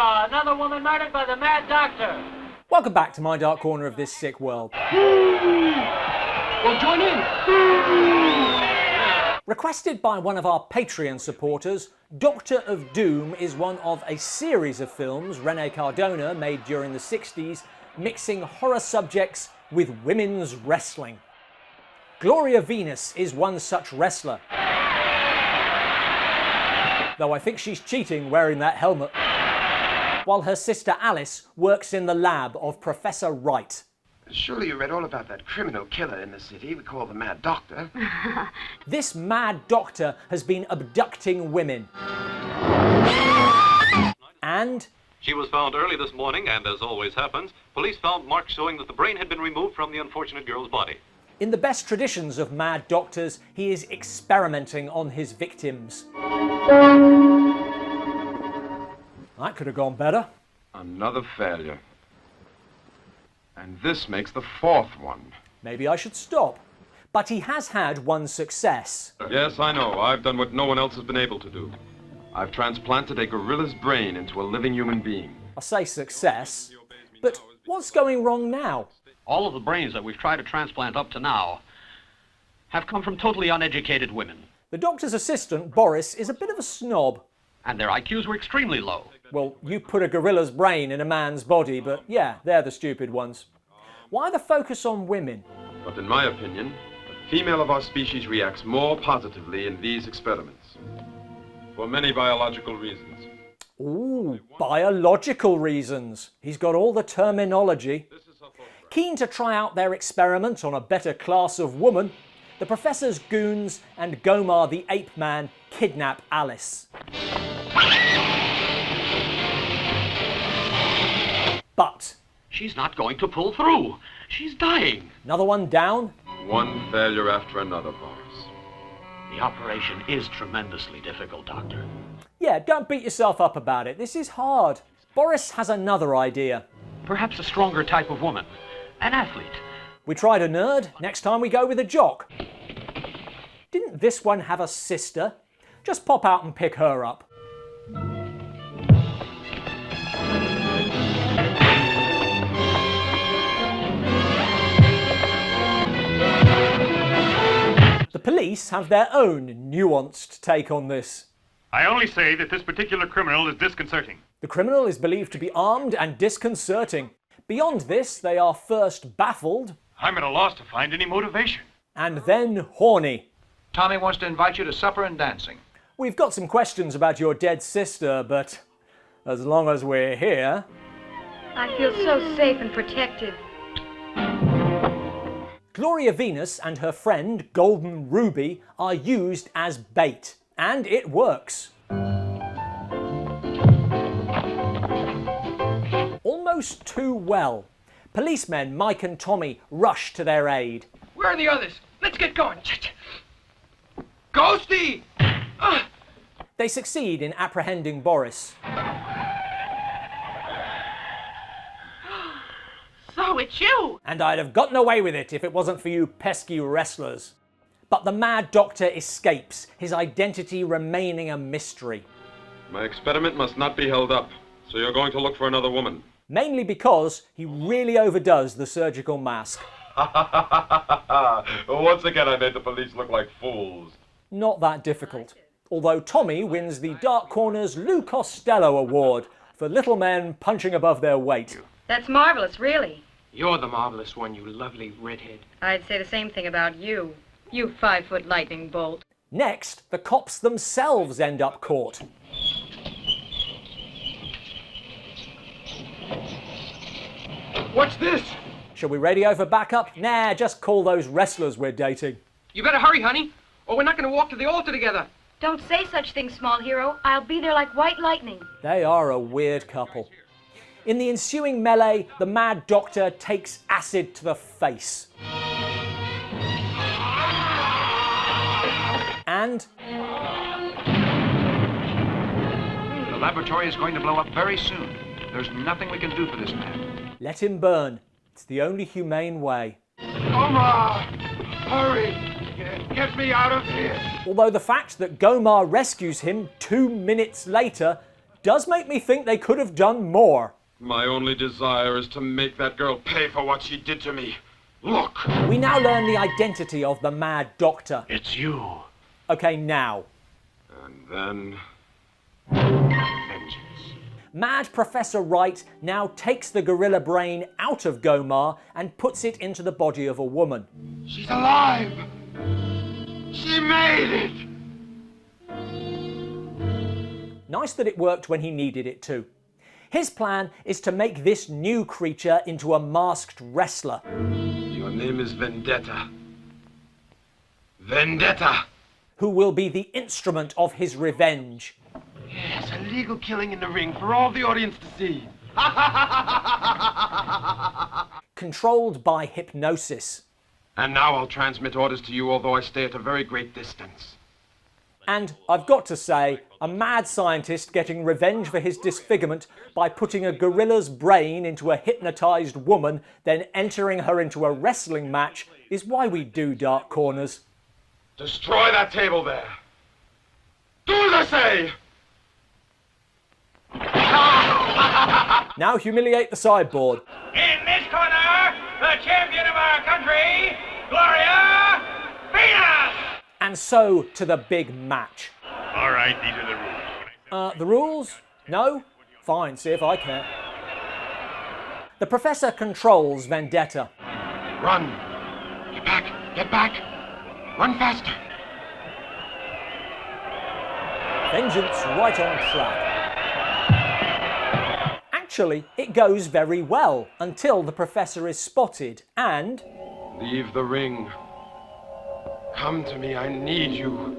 Hurrah! Another woman murdered by the Mad Doctor! Welcome back to my dark corner of this sick world. Well, join in! Requested by one of our Patreon supporters, Doctor of Doom is one of a series of films Rene Cardona made during the 60s, mixing horror subjects with women's wrestling. Gloria Venus is one such wrestler. Though I think she's cheating wearing that helmet. While her sister Alice works in the lab of Professor Wright. Surely you read all about that criminal killer in the city we call the Mad Doctor. This Mad Doctor has been abducting women. And she was found early this morning, and as always happens, police found marks showing that the brain had been removed from the unfortunate girl's body. in the best traditions of Mad Doctors, he is experimenting on his victims. That could have gone better. Another failure. And this makes the fourth one. Maybe I should stop. But he has had one success. Yes, I know. I've done what no one else has been able to do. I've transplanted a gorilla's brain into a living human being. I say success, but what's going wrong now? All of the brains that we've tried to transplant up to now have come from totally uneducated women. The doctor's assistant, Boris, is a bit of a snob. And their IQs were extremely low. Well, you put a gorilla's brain in a man's body, but yeah, they're the stupid ones. Why the focus on women? But in my opinion, the female of our species reacts more positively in these experiments. For many biological reasons. Ooh, biological reasons. He's got all the terminology. Keen to try out their experiment on a better class of woman, the Professor's goons and Gomar the ape-man kidnap Alice. But she's not going to pull through. She's dying. Another one down. One failure after another, Boris. The operation is tremendously difficult, Doctor. Yeah, don't beat yourself up about it. This is hard. Boris has another idea. Perhaps a stronger type of woman. An athlete. We tried a nerd, next time we go with a jock. Didn't this one have a sister? Just pop out and pick her up. The police have their own nuanced take on this. I only say that this particular criminal is disconcerting. The criminal is believed to be armed and disconcerting. Beyond this, they are first baffled. I'm at a loss to find any motivation. And then horny. Tommy wants to invite you to supper and dancing. We've got some questions about your dead sister, but as long as we're here... I feel so safe and protected. Gloria Venus and her friend, Golden Ruby, are used as bait. And it works. Almost too well. Policemen Mike and Tommy rush to their aid. Where are the others? Let's get going. Ghosty! They succeed in apprehending Boris. So it's you! And I'd have gotten away with it if it wasn't for you pesky wrestlers. But the Mad Doctor escapes, his identity remaining a mystery. My experiment must not be held up, so you're going to look for another woman. Mainly because he really overdoes the surgical mask. Once again, I made the police look like fools. Not that difficult. Although Tommy wins the Dark Corner's Lou Costello Award for little men punching above their weight. That's marvelous, really. You're the marvelous one, you lovely redhead. I'd say the same thing about you. You 5-foot lightning bolt. Next, the cops themselves end up caught. What's this? Shall we radio for backup? Nah, just call those wrestlers we're dating. You better hurry, honey, or we're not going to walk to the altar together. Don't say such things, small hero. I'll be there like white lightning. They are a weird couple. In the ensuing melee, the Mad Doctor takes acid to the face. And The laboratory is going to blow up very soon. There's nothing we can do for this man. let him burn. It's the only humane way. Gomar! Hurry! Get me out of here! Although the fact that Gomar rescues him 2 minutes later does make me think they could have done more. My only desire is to make that girl pay for what she did to me. Look! We now learn the identity of the Mad Doctor. It's you. Okay, now. And then... Vengeance. Mad Professor Wright now takes the gorilla brain out of Gomar and puts it into the body of a woman. She's alive! She made it! Nice that it worked when he needed it to. His plan is to make this new creature into a masked wrestler. Your name is Vendetta. Vendetta! Who will be the instrument of his revenge. Yes, a legal killing in the ring for all the audience to see. Controlled by hypnosis. And now I'll transmit orders to you, although I stay at a very great distance. And I've got to say, a mad scientist getting revenge for his disfigurement by putting a gorilla's brain into a hypnotized woman, then entering her into a wrestling match, is why we do Dark Corners. Destroy that table there. Do as I say! Now humiliate the sideboard. In this corner, the champion of our country, Gloria Venus! And so to the big match. All right, these are the rules. The rules? No? Fine, see if I care. The Professor controls Vendetta. Run! Get back! Get back! Run faster! Vengeance right on track. Actually, it goes very well until the Professor is spotted and... Leave the ring. Come to me, I need you.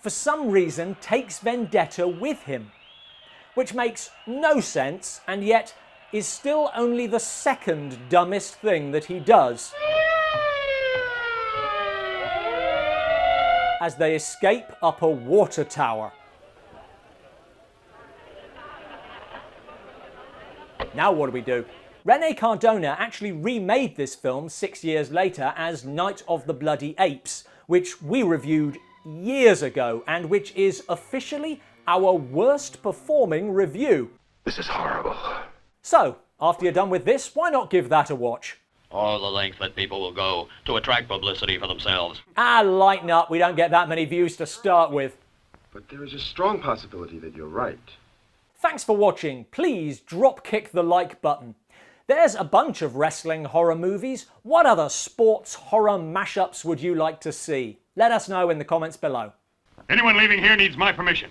for some reason takes Vendetta with him, which makes no sense and yet is still only the second dumbest thing that he does. As they escape up a water tower. Now what do? Rene Cardona actually remade this film 6 years later as Night of the Bloody Apes, which we reviewed years ago and which is officially our worst performing review. This is horrible. So, after you're done with this, why not give that a watch? All the lengths that people will go to attract publicity for themselves. Ah, lighten up, we don't get that many views to start with. But there is a strong possibility that you're right. Thanks for watching. Please drop kick the like button. There's a bunch of wrestling horror movies. What other sports horror mashups would you like to see? Let us know in the comments below. Anyone leaving here needs my permission.